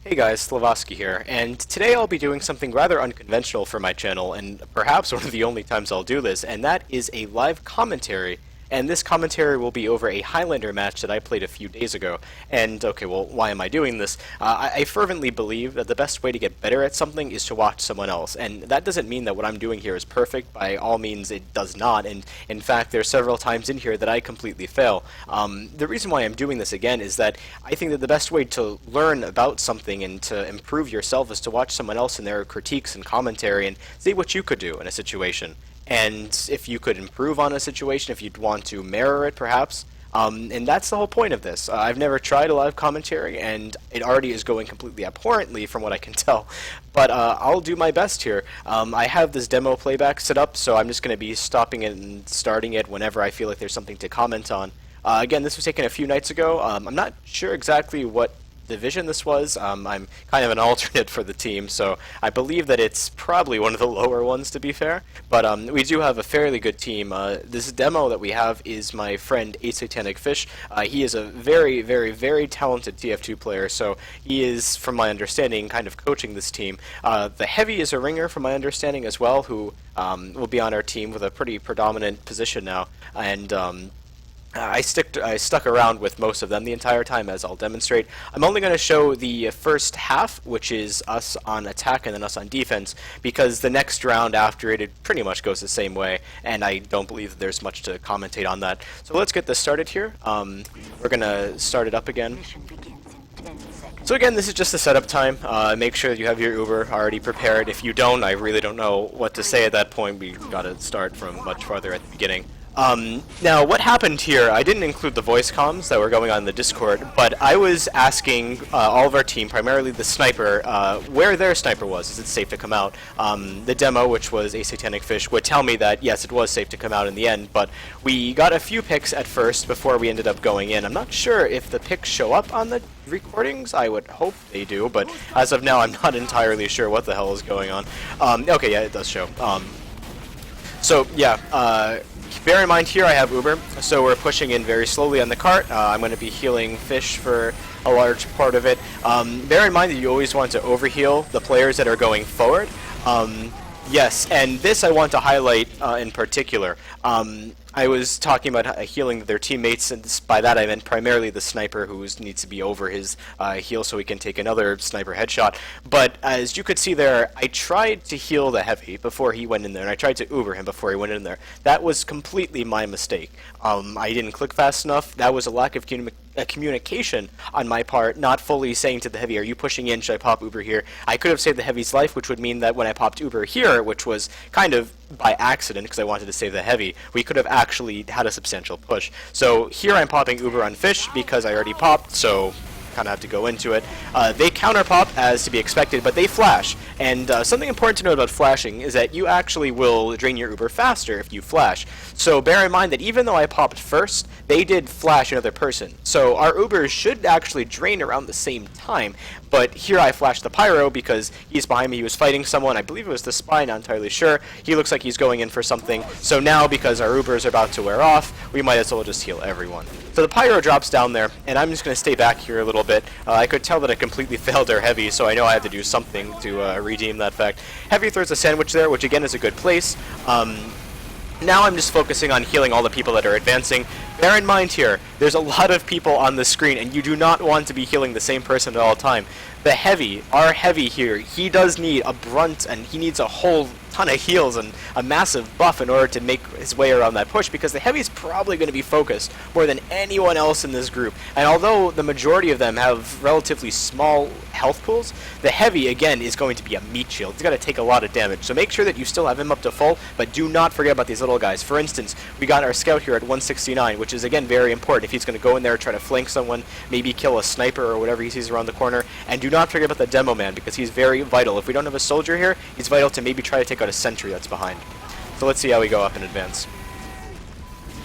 Hey guys, Slavoski here, and today I'll be doing something rather unconventional for my channel, and perhaps one of the only times I'll do this, and that is a live commentary. And this commentary will be over a Highlander match that I played a few days ago. And, okay, well, why am I doing this? I fervently believe that the best way to get better at something is to watch someone else. And that doesn't mean that what I'm doing here is perfect. By all means, it does not. And, in fact, there's several times in here that I completely fail. The reason why I'm doing this again is that I think that the best way to learn about something and to improve yourself is to watch someone else and their critiques and commentary and see what you could do in a situation. And if you could improve on a situation, if you'd want to mirror it, perhaps. And that's the whole point of this. I've never tried a live commentary, and it already is going completely abhorrently from what I can tell. But I'll do my best here. I have this demo playback set up, so I'm just going to be stopping it and starting it whenever I feel like there's something to comment on. Again, this was taken a few nights ago. I'm not sure exactly what division this was. I'm kind of an alternate for the team, so I believe that it's probably one of the lower ones, to be fair. But we do have a fairly good team. This demo that we have is my friend A Satanic Fish. He is a very, very, very talented TF2 player, so he is, from my understanding, kind of coaching this team. The Heavy is a ringer, from my understanding, as well, who will be on our team with a pretty predominant position now. And I stuck around with most of them the entire time, as I'll demonstrate. I'm only going to show the first half, which is us on attack and then us on defense, because the next round after it pretty much goes the same way, and I don't believe that there's much to commentate on that. So let's get this started here. We're going to start it up again. So again, this is just the setup time. Make sure that you have your Uber already prepared. If you don't, I really don't know what to say at that point. We got to start from much farther at the beginning. Now, what happened here, I didn't include the voice comms that were going on in the Discord, but I was asking all of our team, primarily the sniper, where their sniper was. Is it safe to come out? The demo, which was A Satanic Fish, would tell me that, yes, it was safe to come out in the end, but we got a few picks at first before we ended up going in. I'm not sure if the picks show up on the recordings. I would hope they do, but as of now, I'm not entirely sure what the hell is going on. Okay, yeah, it does show. So, yeah, bear in mind here I have Uber, so we're pushing in very slowly on the cart. I'm going to be healing Fish for a large part of it. Bear in mind that you always want to overheal the players that are going forward. Yes, and this I want to highlight in particular. I was talking about healing their teammates, and by that I meant primarily the sniper who needs to be over his heal so he can take another sniper headshot. But as you could see there, I tried to heal the Heavy before he went in there, and I tried to Uber him before he went in there. That was completely my mistake. I didn't click fast enough. That was a lack of communication on my part, not fully saying to the Heavy, are you pushing in, should I pop Uber here? I could have saved the Heavy's life, which would mean that when I popped Uber here, which was kind of by accident because I wanted to save the Heavy, we could have actually had a substantial push. So here I'm popping Uber on Fish because I already popped, so kind of have to go into it. They counter pop as to be expected, but they flash. And something important to note about flashing is that you actually will drain your Uber faster if you flash. So bear in mind that even though I popped first, they did flash another person. So our Ubers should actually drain around the same time. But here I flashed the Pyro because he's behind me. He was fighting someone. I believe it was the Spy, not entirely sure. He looks like he's going in for something. So now, because our Ubers are about to wear off, we might as well just heal everyone. So the Pyro drops down there, and I'm just going to stay back here a little bit. I could tell that I completely failed our Heavy, so I know I have to do something to redeem that fact. Heavy throws a sandwich there, which again is a good place. Now I'm just focusing on healing all the people that are advancing. Bear in mind here, there's a lot of people on the screen, and you do not want to be healing the same person at all time. The Heavy, our Heavy here, he does need a brunt, and he needs a whole ton of heals and a massive buff in order to make his way around that push, because the Heavy's probably going to be focused more than anyone else in this group. And although the majority of them have relatively small health pools, the Heavy, again, is going to be a meat shield. He's got to take a lot of damage. So make sure that you still have him up to full, but do not forget about these little guys. For instance, we got our Scout here at 169, which is, again, very important. If he's going to go in there, try to flank someone, maybe kill a sniper or whatever he sees around the corner. And do not forget about the Demo Man, because he's very vital. If we don't have a soldier here, he's vital to maybe try to take out a sentry that's behind. So let's see how we go up in advance.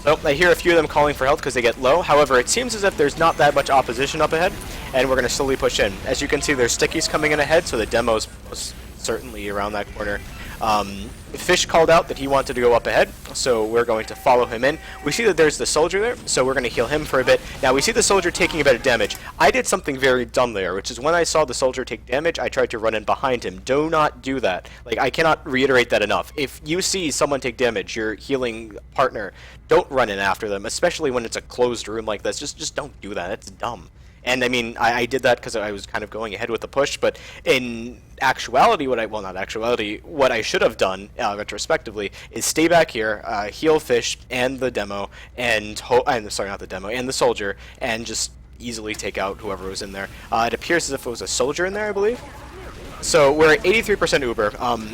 So I hear a few of them calling for help because they get low. However, it seems as if there's not that much opposition up ahead, and we're going to slowly push in. As you can see, there's stickies coming in ahead, so the demo's most certainly around that corner. Fish called out that he wanted to go up ahead, so we're going to follow him in. We see that there's the soldier there, so we're going to heal him for a bit. Now we see the soldier taking a bit of damage. I did something very dumb there, which is when I saw the soldier take damage, I tried to run in behind him. Do not do that. Like, I cannot reiterate that enough. If you see someone take damage, your healing partner, don't run in after them, especially when it's a closed room like this. Just don't do that. That's dumb. And I mean, I did that because I was kind of going ahead with the push, but in actuality, what I should have done, retrospectively, is stay back here, heal Fish and the demo, and sorry, not the demo, and the soldier, and just easily take out whoever was in there. It appears as if it was a soldier in there, I believe. So we're at 83% Uber.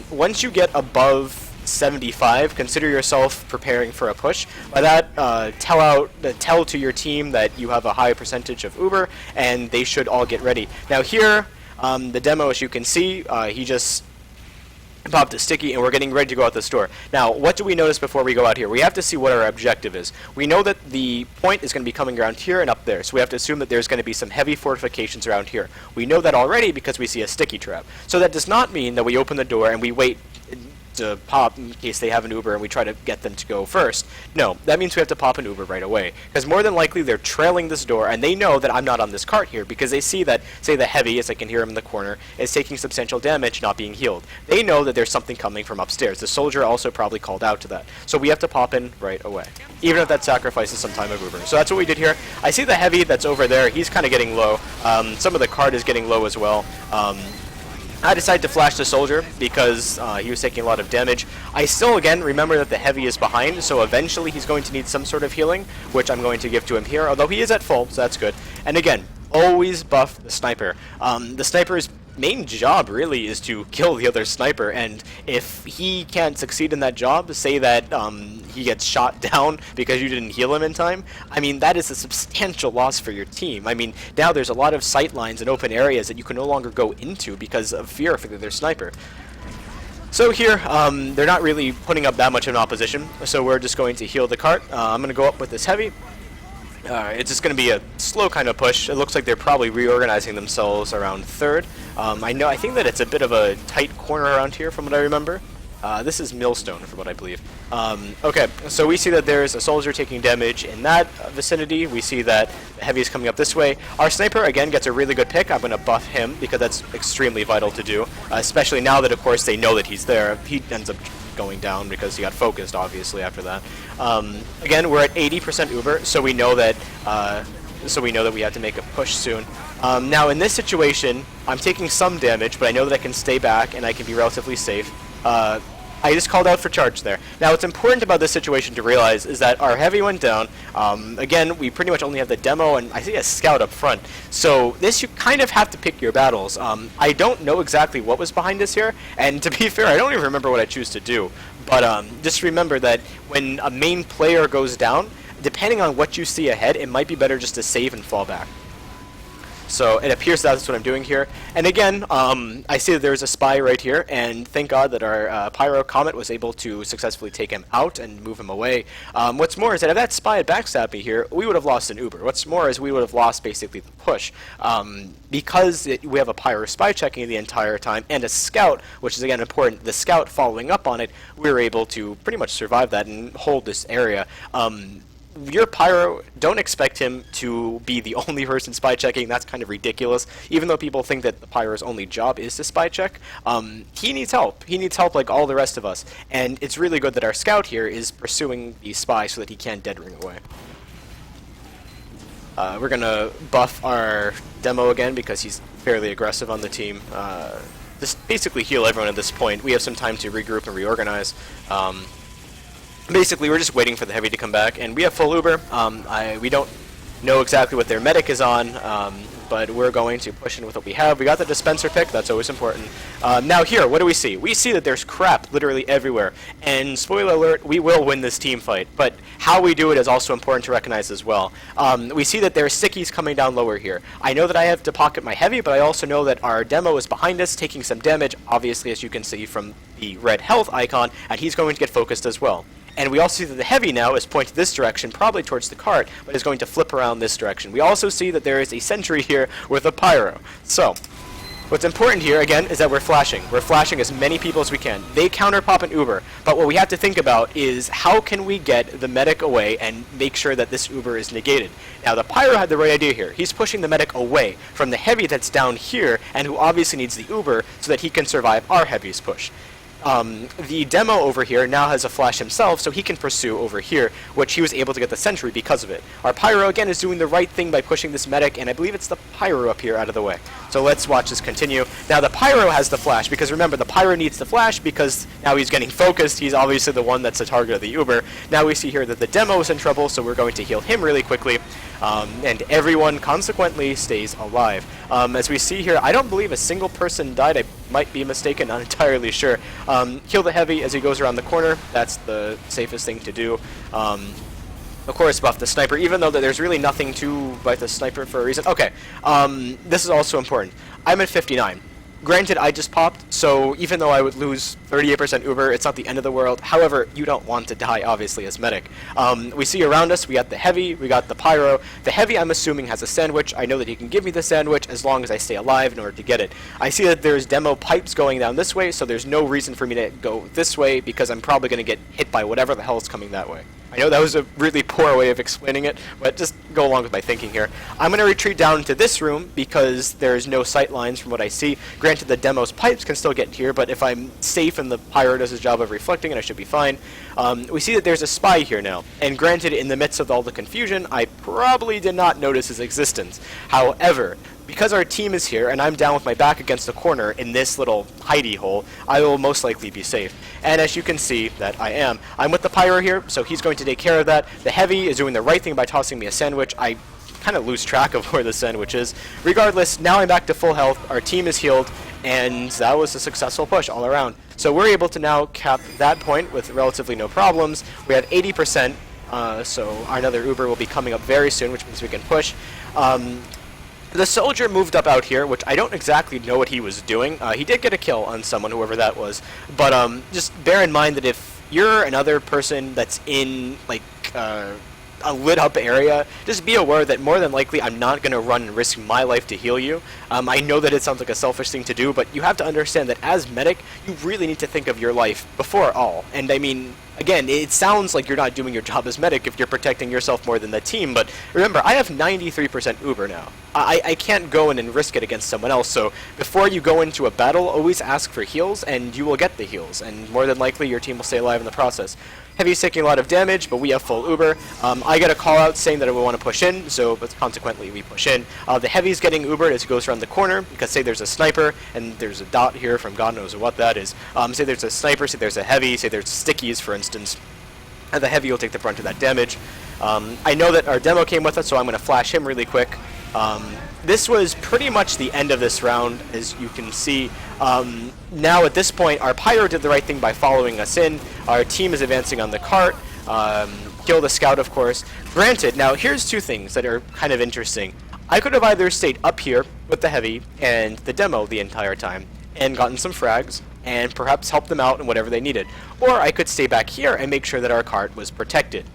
Once you get above 75, consider yourself preparing for a push. By that, tell to your team that you have a high percentage of Uber, and they should all get ready. Now here, the demo, as you can see, he just popped a sticky, and we're getting ready to go out the store. Now, what do we notice before we go out here? We have to see what our objective is. We know that the point is going to be coming around here and up there, so we have to assume that there's going to be some heavy fortifications around here. We know that already because we see a sticky trap. So that does not mean that we open the door and we wait to pop in case they have an Uber and we try to get them to go first. No, that means we have to pop an Uber right away, because more than likely they're trailing this door and they know that I'm not on this cart here, because they see that, say, the heavy, as I can hear him in the corner, is taking substantial damage, not being healed. They know that there's something coming from upstairs. The soldier also probably called out to that, so we have to pop in right away, even if that sacrifices some time of Uber. So that's what we did here. I see the heavy that's over there. He's kind of getting low. Some of the cart is getting low as well. I decided to flash the soldier because he was taking a lot of damage. I still, again, remember that the heavy is behind, so eventually he's going to need some sort of healing, which I'm going to give to him here, although he is at full, so that's good. And again, always buff the sniper. The sniper's main job, really, is to kill the other sniper, and if he can't succeed in that job, say that he gets shot down because you didn't heal him in time, I mean, that is a substantial loss for your team. I mean, now there's a lot of sight lines and open areas that you can no longer go into because of fear of their sniper. So here, they're not really putting up that much of an opposition, so we're just going to heal the cart. I'm going to go up with this heavy. It's just going to be a slow kind of push. It looks like they're probably reorganizing themselves around third. I think that it's a bit of a tight corner around here from what I remember. This is Millstone, from what I believe. Okay, so we see that there's a soldier taking damage in that vicinity. We see that the heavy is coming up this way. Our sniper, again, gets a really good pick. I'm going to buff him because that's extremely vital to do, especially now that, of course, they know that he's there. He ends up going down because he got focused, obviously, after that. Again, we're at 80% Uber, so we know that we have to make a push soon. Now, in this situation, I'm taking some damage, but I know that I can stay back and I can be relatively safe. I just called out for charge there. Now, what's important about this situation to realize is that our heavy went down. Again, we pretty much only have the demo and I see a scout up front. So this, you kind of have to pick your battles. I don't know exactly what was behind us here, and to be fair, I don't even remember what I choose to do. But just remember that when a main player goes down, depending on what you see ahead, it might be better just to save and fall back. So it appears that's what I'm doing here. And again, I see that there's a spy right here, and thank God that our Pyro Comet was able to successfully take him out and move him away. What's more is that if that spy had backstabbed me here, we would have lost an Uber. What's more is we would have lost basically the push. Because we have a Pyro spy checking the entire time, and a scout, which is again important, the scout following up on it, we were able to pretty much survive that and hold this area. Your Pyro, don't expect him to be the only person spy checking. That's kind of ridiculous. Even though people think that the Pyro's only job is to spy check, he needs help. He needs help like all the rest of us. And it's really good that our scout here is pursuing the spy so that he can't dead ring away. We're going to buff our demo again because he's fairly aggressive on the team. Just basically heal everyone at this point. We have some time to regroup and reorganize. Basically, we're just waiting for the heavy to come back, and we have full Uber. We don't know exactly what their medic is on, but we're going to push in with what we have. We got the dispenser pick, that's always important. Now here, what do we see? We see that there's crap literally everywhere, and spoiler alert, we will win this team fight, but how we do it is also important to recognize as well. We see that there's sickies coming down lower here. I know that I have to pocket my heavy, but I also know that our demo is behind us, taking some damage, obviously, as you can see from the red health icon, and he's going to get focused as well. And we also see that the heavy now is pointed this direction, probably towards the cart, but is going to flip around this direction. We also see that there is a sentry here with a Pyro. So, What's important here, again, is that we're flashing. We're flashing as many people as we can. They counter-pop an Uber, but what we have to think about is how can we get the medic away and make sure that this Uber is negated. Now, the Pyro had the right idea here. He's pushing the medic away from the heavy that's down here, and who obviously needs the Uber so that he can survive our heavy's push. The demo over here now has a flash himself, so he can pursue over here, which he was able to get the sentry because of it. Our Pyro, again, is doing the right thing by pushing this medic, and I believe it's the Pyro up here out of the way. So let's watch this continue. Now, the Pyro has the flash, because remember, the Pyro needs the flash because now he's getting focused. He's obviously the one that's the target of the Uber. Now we see here that the demo is in trouble, so we're going to heal him really quickly. And everyone consequently stays alive. As we see here, I don't believe a single person died. I might be mistaken, not entirely sure. Heal the heavy as he goes around the corner. That's the safest thing to do. Of course, buff the sniper, even though there's really nothing to buff the sniper for a reason. Okay, this is also important. I'm at 59. Granted, I just popped, so even though I would lose 38% Uber, it's not the end of the world. However, you don't want to die, obviously, as medic. We see around us, we got the heavy, we got the Pyro. The heavy, I'm assuming, has a sandwich. I know that he can give me the sandwich as long as I stay alive in order to get it. I see that there's demo pipes going down this way, so there's no reason for me to go this way, because I'm probably going to get hit by whatever the hell is coming that way. I know that was a really poor way of explaining it, but just go along with my thinking here. I'm going to retreat down into this room because there's no sight lines from what I see. Granted, the demo's pipes can still get here, but if I'm safe and the Pyro does his job of reflecting it, I should be fine. We see that there's a spy here now, and granted, in the midst of all the confusion, I probably did not notice his existence. However, because our team is here, and I'm down with my back against the corner in this little hidey hole, I will most likely be safe. And as you can see, that I am. I'm with the Pyro here, so he's going to take care of that. The heavy is doing the right thing by tossing me a sandwich. I kind of lose track of where the sandwich is. Regardless, now I'm back to full health, our team is healed, and that was a successful push all around. So we're able to now cap that point with relatively no problems. We had 80%, so another Uber will be coming up very soon, which means we can push. The soldier moved up out here, which I don't exactly know what he was doing. He did get a kill on someone, whoever that was. But just bear in mind that if you're another person that's in, like, a lit-up area, just be aware that more than likely I'm not going to run and risk my life to heal you. I know that it sounds like a selfish thing to do, but you have to understand that as medic, you really need to think of your life before all. And I mean, again, it sounds like you're not doing your job as medic if you're protecting yourself more than the team, but remember, I have 93% Uber now. I can't go in and risk it against someone else, so before you go into a battle, always ask for heals, and you will get the heals, and more than likely your team will stay alive in the process. Heavy's taking a lot of damage, but we have full Uber. I get a call out saying that we want to push in, so but consequently we push in. The Heavy's getting Ubered as he goes around the corner, because say there's a sniper, and there's a dot here from God knows what that is. Say there's a sniper, say there's a Heavy, say there's stickies, for instance. And the Heavy will take the brunt of that damage. I know that our demo came with us, so I'm going to flash him really quick. This was pretty much the end of this round, as you can see. Now at this point, our Pyro did the right thing by following us in. Our team is advancing on the cart. Kill the scout, of course. Granted, now here's two things that are kind of interesting. I could have either stayed up here with the Heavy and the demo the entire time and gotten some frags and perhaps help them out in whatever they needed. Or I could stay back here and make sure that our cart was protected.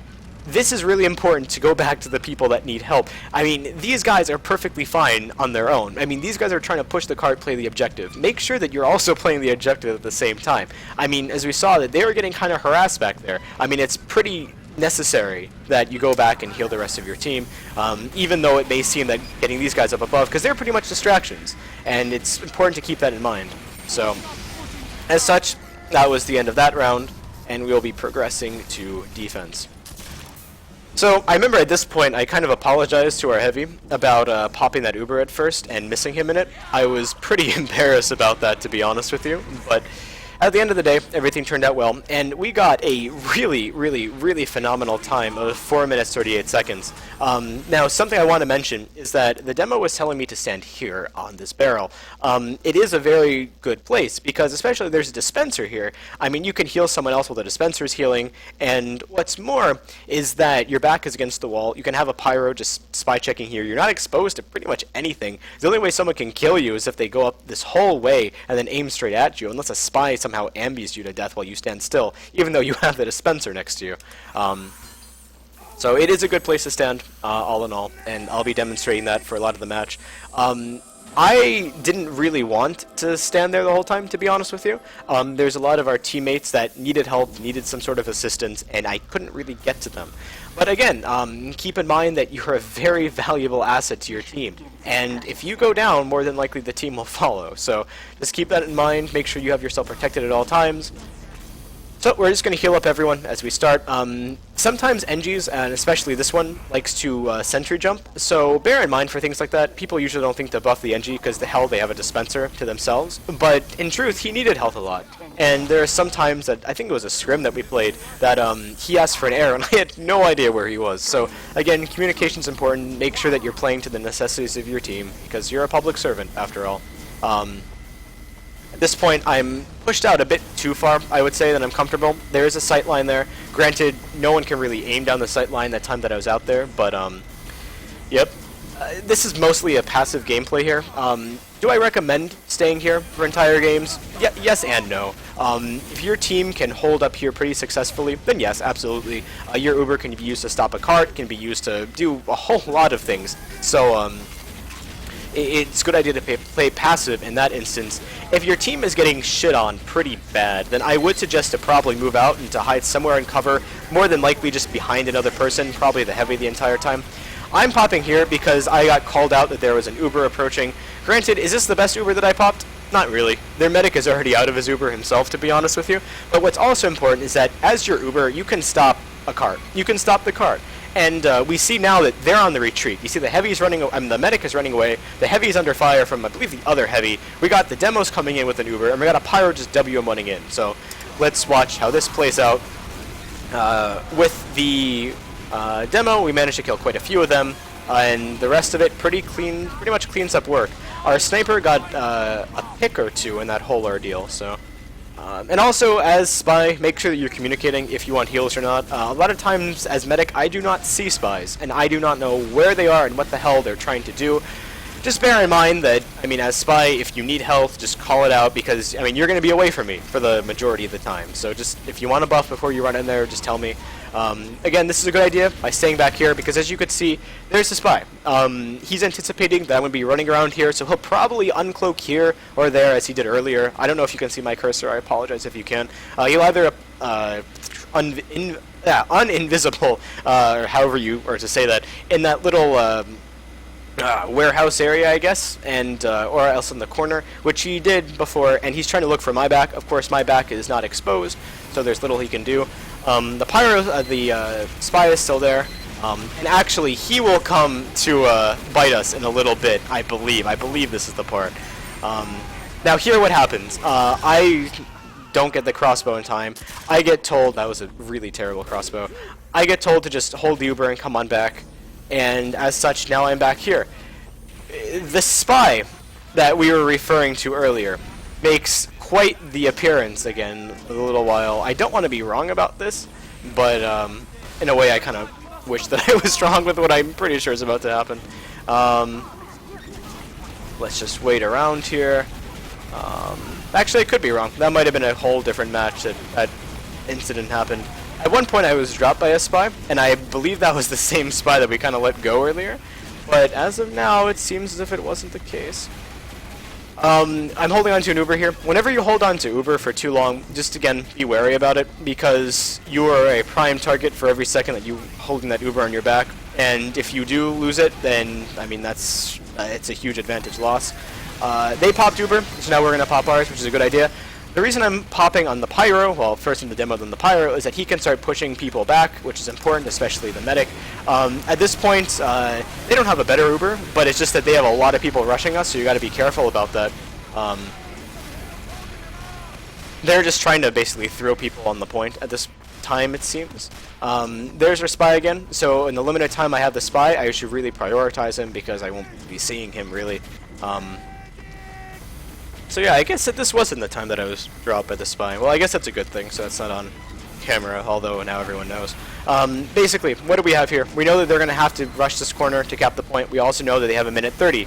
This is really important to go back to the people that need help. I mean, these guys are perfectly fine on their own. I mean, these guys are trying to push the cart, play the objective. Make sure that you're also playing the objective at the same time. I mean, as we saw, that they were getting kind of harassed back there. I mean, it's pretty necessary that you go back and heal the rest of your team, even though it may seem that getting these guys up above, because they're pretty much distractions, and it's important to keep that in mind. So, as such, that was the end of that round, and we'll be progressing to defense. So, I remember at this point, I kind of apologized to our Heavy about popping that Uber at first and missing him in it. I was pretty embarrassed about that, to be honest with you, but at the end of the day, everything turned out well, and we got a really phenomenal time of 4 minutes 38 seconds. Now, something I want to mention is that the demo was telling me to stand here on this barrel. It is a very good place, because especially there's a dispenser here. I mean, you can heal someone else while the dispenser's healing, and what's more is that your back is against the wall. You can have a Pyro just spy checking here. You're not exposed to pretty much anything. The only way someone can kill you is if they go up this whole way and then aim straight at you, unless a spy somehow ambies you to death while you stand still, even though you have the dispenser next to you. So it is a good place to stand, all in all, and I'll be demonstrating that for a lot of the match. I didn't really want to stand there the whole time, to be honest with you. There's a lot of our teammates that needed help, needed some sort of assistance, and I couldn't really get to them. But again, keep in mind that you're a very valuable asset to your team. And if you go down, more than likely the team will follow. So just keep that in mind, make sure you have yourself protected at all times. So we're just going to heal up everyone as we start. Sometimes NGs, and especially this one, likes to sentry jump. So bear in mind for things like that. People usually don't think to buff the NG because the hell they have a dispenser to themselves. But in truth, he needed health a lot. And there are some times that, I think it was a scrim that we played, that he asked for an air and I had no idea where he was. So again, communication's important. Make sure that you're playing to the necessities of your team because you're a public servant after all. At this point, I'm pushed out a bit too far, I would say, that I'm comfortable. There is a sight line there. Granted, no one can really aim down the sight line that time that I was out there, but, yep. This is mostly a passive gameplay here. Do I recommend staying here for entire games? Yes and no. If your team can hold up here pretty successfully, then yes, absolutely. Your Uber can be used to stop a cart, can be used to do a whole lot of things. So, it's a good idea to play passive in that instance. If your team is getting shit on pretty bad, then I would suggest to probably move out and to hide somewhere in cover, more than likely just behind another person, probably the heavy the entire time. I'm popping here because I got called out that there was an Uber approaching. Granted, is this the best Uber that I popped? Not really. Their medic is already out of his Uber himself, to be honest with you. But what's also important is that as your Uber, you can stop a cart. You can stop the cart. And we see now that they're on the retreat. You see the heavy's running, the medic is running away. The heavy's under fire from, I believe, the other heavy. We got the demos coming in with an Uber, and we got a pyro just WM1ing in. So let's watch how this plays out. With the demo, we managed to kill quite a few of them, and the rest of it pretty much cleans up work. Our sniper got a pick or two in that whole ordeal. So. And also, as Spy, make sure that you're communicating if you want heals or not. A lot of times, as Medic, I do not see Spies, and I do not know where they are and what the hell they're trying to do. Just bear in mind that, I mean, as Spy, if you need health, just call it out, because, I mean, you're going to be away from me for the majority of the time. So just, if you want to buff before you run in there, just tell me. Again, this is a good idea by staying back here, because as you could see, there's the Spy. He's anticipating that I'm going to be running around here, so he'll probably uncloak here or there, as he did earlier. I don't know if you can see my cursor, I apologize if you can. He'll either uninvisible, or however you are to say that, in that little warehouse area, I guess, and or else in the corner, which he did before, and he's trying to look for my back. Of course, my back is not exposed, so there's little he can do. The pyro, the Spy is still there, and actually he will come to bite us in a little bit, I believe. I believe this is the part. Now here what happens. I don't get the crossbow in time. I get told, that was a really terrible crossbow, I get told to just hold the Uber and come on back. And as such, now I'm back here. The Spy that we were referring to earlier makes quite the appearance again in a little while. I don't want to be wrong about this, but in a way I kind of wish that I was wrong with what I'm pretty sure is about to happen. Let's just wait around here. Actually, I could be wrong. That might have been a whole different match that incident happened. At one point I was dropped by a Spy, and I believe that was the same Spy that we kind of let go earlier. But as of now, it seems as if it wasn't the case. I'm holding on to an Uber here. Whenever you hold on to Uber for too long, just again, be wary about it, because you are a prime target for every second that you holding that Uber on your back. And if you do lose it, then, I mean, that's it's a huge advantage loss. They popped Uber, so now we're going to pop ours, which is a good idea. The reason I'm popping on the pyro, well, first in the demo then the pyro, is that he can start pushing people back, which is important, especially the medic. At this point, they don't have a better Uber, but it's just that they have a lot of people rushing us, so you got to be careful about that. They're just trying to basically throw people on the point at this time, it seems. There's our Spy again, so in the limited time I have the Spy, I should really prioritize him because I won't be seeing him really. So yeah, I guess that this wasn't the time that I was dropped by the Spy. Well, I guess that's a good thing, so it's not on camera, although now everyone knows. Basically, what do we have here? We know that they're going to have to rush this corner to cap the point. We also know that they have a minute 30.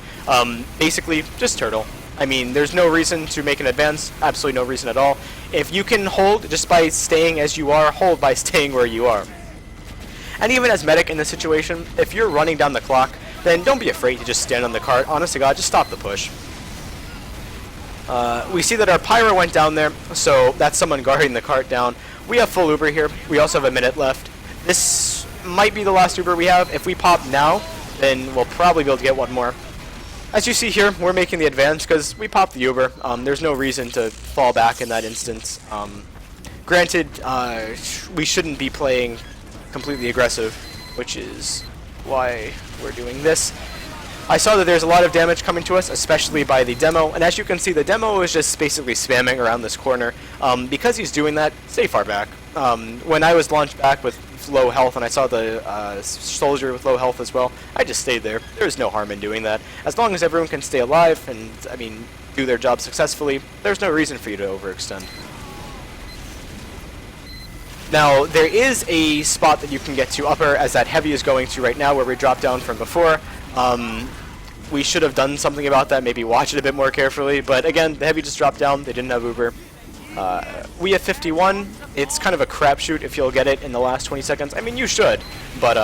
Basically, just turtle. I mean, there's no reason to make an advance. Absolutely no reason at all. If you can hold just by staying as you are, hold by staying where you are. And even as medic in this situation, if you're running down the clock, then don't be afraid to just stand on the cart. Honest to God, just stop the push. We see that our Pyro went down there, so that's someone guarding the cart down. We have full Uber here. We also have a minute left. This might be the last Uber we have. If we pop now, then we'll probably be able to get one more. As you see here, we're making the advance because we popped the Uber. There's no reason to fall back in that instance. Granted, we shouldn't be playing completely aggressive, which is why we're doing this. I saw that there's a lot of damage coming to us, especially by the demo, and as you can see, the demo is just basically spamming around this corner. Because he's doing that, stay far back. When I was launched back with low health and I saw the soldier with low health as well, I just stayed there. There's no harm in doing that. As long as everyone can stay alive and, I mean, do their job successfully, there's no reason for you to overextend. Now, there is a spot that you can get to upper, as that heavy is going to right now, where we dropped down from before. We should have done something about that, maybe watch it a bit more carefully, but again, the heavy just dropped down, they didn't have Uber. We have 51, it's kind of a crapshoot if you'll get it in the last 20 seconds. I mean, you should, but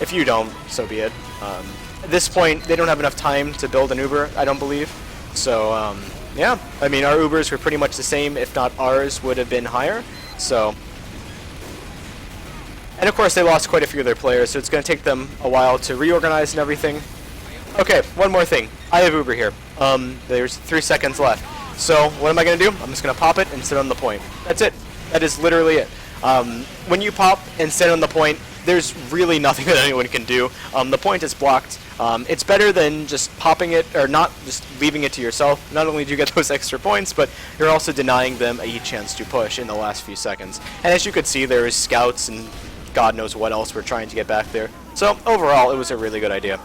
if you don't, so be it. At this point, they don't have enough time to build an Uber, I don't believe. So, yeah, I mean, our Ubers were pretty much the same, if not ours would have been higher, so... And of course, they lost quite a few of their players, so it's going to take them a while to reorganize and everything. Okay, one more thing. I have Uber here. There's 3 seconds left. So, what am I going to do? I'm just going to pop it and sit on the point. That's it. That is literally it. When you pop and sit on the point, there's really nothing that anyone can do. The point is blocked. It's better than just popping it, or not just leaving it to yourself. Not only do you get those extra points, but you're also denying them a chance to push in the last few seconds. And as you could see, there is scouts and God knows what else we're trying to get back there. So overall, it was a really good idea.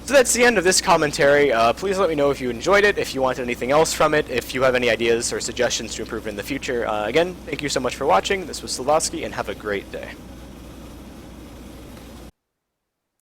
So that's the end of this commentary. Please let me know if you enjoyed it, if you wanted anything else from it, if you have any ideas or suggestions to improve in the future. Again, thank you so much for watching. This was Slavoski, and have a great day.